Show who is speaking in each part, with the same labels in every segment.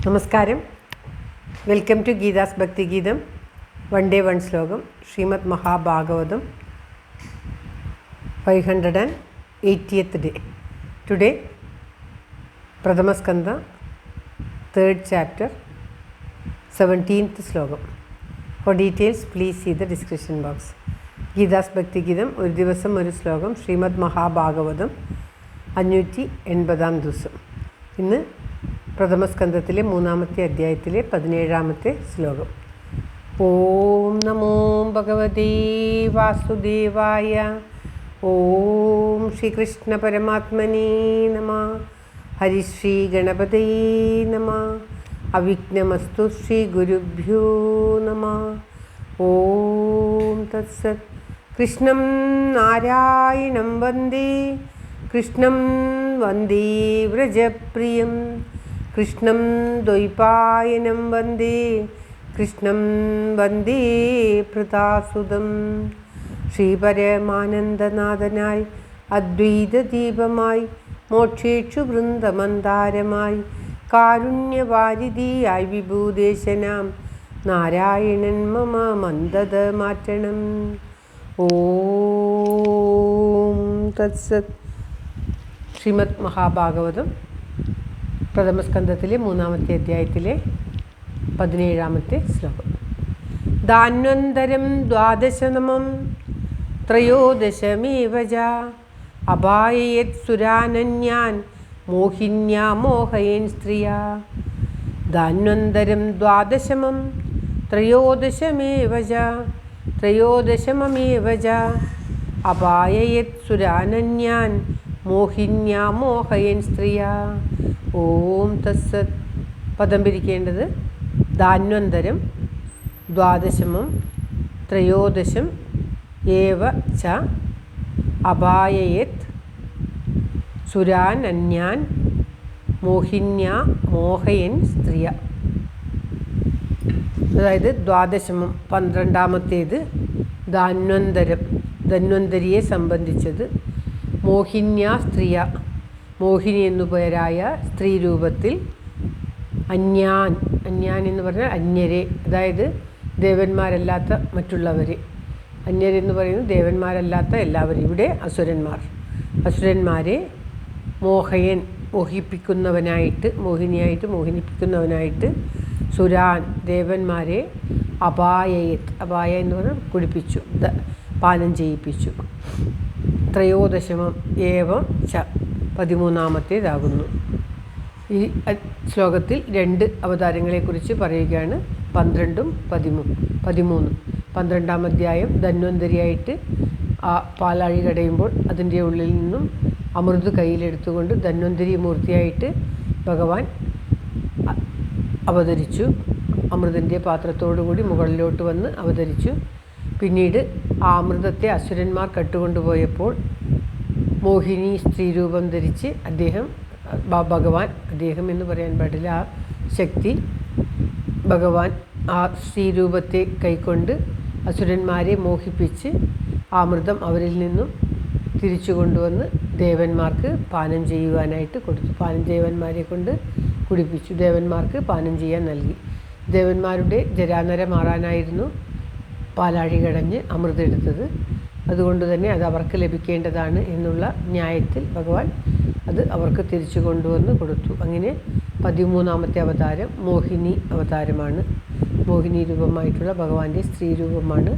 Speaker 1: നമസ്കാരം. Welcome to Geetha's ഭക്തിഗീതം. One day one ശ്ലോകം. Srimad Mahabhagavatam 580th day. Today, Pradhamaskanda, 3rd chapter, 17th ശ്ലോകം. For details, please see the description box. Geetha's Bhakthigeetham ഒരു ദിവസം ഒരു ശ്ലോകം. ശ്രീമദ് മഹാഭാഗവതം 580ാം ദിവസം. ഇന്ന് പ്രഥമസ്കന്ധത്തിലെ 3ാമത്തെ അധ്യായത്തിലെ 17ാമത്തെ ശ്ലോകം. ഓം നമോ ഭഗവതേ വാസുദേവായ. ഓം ശ്രീകൃഷ്ണ പരമാത്മനേ നമഃ. ഹരിശ്രീ ഗണപതേ നമഃ. അവിഘ്നമസ്തു ശ്രീ ഗുരുഭ്യോ നമഃ. ഓം തത്സത്. കൃഷ്ണം നാരായണം വന്ദേ, കൃഷ്ണം വന്ദേ വ്രജപ്രിയം, കൃഷ്ണം ദ്വൈപായനം വന്ദേ, കൃഷ്ണം വന്ദേ ഭൃതാസുതം. ശ്രീപരമാനന്ദനാഥനായി അദ്വൈതദീപമായി, മോക്ഷേക്ഷു വൃന്ദമന്ദാരമായി, കാരുണ്യവാരിധിയായി വിഭൂദേശനാം നാരായണൻ മമ മന്ദത മാറ്റണം. ഓം തത്സത്. ശ്രീമദ് മഹാഭാഗവതം പ്രഥമസ്കന്ധത്തിലെ 3ാമത്തെ അധ്യായത്തിലെ 17ാമത്തെ ശ്ലോകം. ധാന്വന്തരം ദ്വാദശനമം ത്രയോദശമേവ ച അപായയത് സുരാനന്യാൻ മോഹിന്യാ മോഹയൻ സ്ത്രിയാ. ധാന്വന്തരം ദ്വാദശമം ത്രയോദശമേവ ച അപായയത് സുരാനന്യാൻ മോഹിന്യാ മോഹയൻ സ്ത്രിയാ. ഓം തത്സത്. പദം പിരിക്കേണ്ടത് ധാന്വന്തരം ദ്വാദശമം ത്രയോദശം ഏവ ച അപായയത് സുരാനന്യാൻ മോഹിന്യാ മോഹയൻ സ്ത്രിയ. അതായത് ദ്വാദശമം 12ാമത്തേത് ധാന്വന്തരം ധന്വന്തരിയെ സംബന്ധിച്ചത്. മോഹിന്യാ സ്ത്രീയ മോഹിനി എന്നു പേരായ സ്ത്രീ രൂപത്തിൽ അന്യാൻ എന്ന് പറഞ്ഞാൽ അന്യരെ, അതായത് ദേവന്മാരല്ലാത്ത മറ്റുള്ളവർ. അന്യരെന്ന് പറയുന്നത് ദേവന്മാരല്ലാത്ത എല്ലാവരും. ഇവിടെ അസുരന്മാരെ മോഹിപ്പിക്കുന്നവനായിട്ട് മോഹിനിപ്പിക്കുന്നവനായിട്ട് സുരാൻ ദേവന്മാരെ അപായ എന്ന് പറഞ്ഞാൽ കുടിപ്പിച്ചു, പാനം ചെയ്യിപ്പിച്ചു. ത്രയോദശമം ഏവം ച 13ാമത്തേതാകുന്നു. ഈ ശ്ലോകത്തിൽ 2 അവതാരങ്ങളെക്കുറിച്ച് പറയുകയാണ്. 12ഉം 13. 12ാം അധ്യായം ധന്വന്തരിയായിട്ട് ആ പാലാഴി കടയുമ്പോൾ അതിൻ്റെ ഉള്ളിൽ നിന്നും അമൃത് കയ്യിലെടുത്തുകൊണ്ട് ധന്വന്തരി മൂർത്തിയായിട്ട് ഭഗവാൻ അവതരിച്ചു. അമൃതിൻ്റെ പാത്രത്തോടുകൂടി മുകളിലോട്ട് വന്ന് അവതരിച്ചു. പിന്നീട് ആ അമൃതത്തെ അസുരന്മാർ കട്ടുകൊണ്ടുപോയപ്പോൾ മോഹിനി സ്ത്രീരൂപം ധരിച്ച് ഭഗവാൻ എന്ന് പറയാൻ പാടില്ല, ആ ശക്തി ഭഗവാൻ ആ സ്ത്രീരൂപത്തെ കൈക്കൊണ്ട് അസുരന്മാരെ മോഹിപ്പിച്ച് ആ അമൃതം അവരിൽ നിന്നും തിരിച്ചു കൊണ്ടുവന്ന് ദേവന്മാർക്ക് പാനം ചെയ്യുവാനായിട്ട് കൊടുത്തു. ദേവന്മാരെ കൊണ്ട് കുടിപ്പിച്ചു. ദേവന്മാർക്ക് പാനം ചെയ്യാൻ നൽകി. ദേവന്മാരുടെ ജരാനര മാറാനായിരുന്നു പാലാഴി കടഞ്ഞ് അമൃതെടുത്തത്. അതുകൊണ്ട് തന്നെ അത് അവർക്ക് ലഭിക്കേണ്ടതാണ് എന്നുള്ള ന്യായത്തിൽ ഭഗവാൻ അത് അവർക്ക് തിരിച്ചു കൊണ്ടുവന്ന് കൊടുത്തു. അങ്ങനെ 13ാമത്തെ അവതാരം മോഹിനി അവതാരമാണ്. മോഹിനി രൂപമായിട്ടുള്ള ഭഗവാന്റെ സ്ത്രീ രൂപമാണ്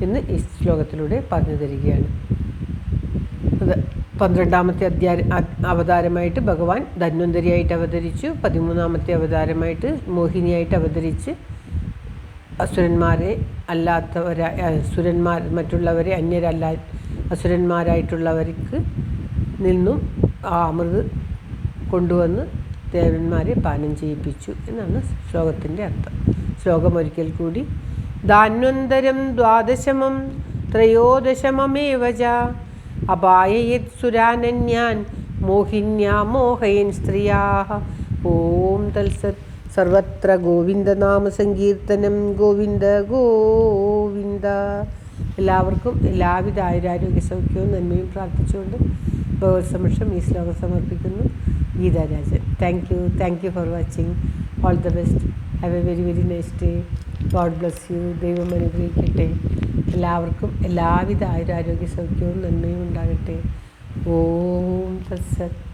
Speaker 1: എന്ന് ഈ ശ്ലോകത്തിലൂടെ പറഞ്ഞു തരികയാണ്. അത് 12ാമത്തെ അവതാരമായിട്ട് ഭഗവാൻ ധന്വന്തരിയായിട്ട് അവതരിച്ചു. 13ാമത്തെ അവതാരമായിട്ട് മോഹിനിയായിട്ട് അവതരിച്ച് മറ്റുള്ളവരെ അസുരന്മാരായിട്ടുള്ളവർക്ക് നിന്നും ആ അമൃത് കൊണ്ടുവന്ന് ദേവന്മാരെ പാനം ചെയ്യിപ്പിച്ചു എന്നാണ് ശ്ലോകത്തിൻ്റെ അർത്ഥം. ശ്ലോകം ഒരിക്കൽ കൂടി. ധാന്വന്തരം ദ്വാദശമം ത്രയോദശമമേവ ച അപായയത് സുരാനന്യാൻ മോഹിന്യാ മോഹയൻ സ്ത്രിയാഃ. ഓം തത്സത്. സർവത്ര ഗോവിന്ദനാമ സങ്കീർത്തനം. ഗോവിന്ദ ഗോവിന്ദ. എല്ലാവർക്കും എല്ലാവിധ ആയുരാരോഗ്യ സൗഖ്യവും നന്മയും പ്രാർത്ഥിച്ചുകൊണ്ട് ഭഗവത് സമക്ഷം ഈ ശ്ലോകം സമർപ്പിക്കുന്നു. Geetha Rajan. Thank you for watching. All the best. Have A very very nice day. God bless you. ദൈവം അനുഗ്രഹിക്കട്ടെ. എല്ലാവർക്കും എല്ലാവിധ ആയുരാരോഗ്യ സൗഖ്യവും നന്മയും ഉണ്ടാകട്ടെ. ഓം തത്സത്.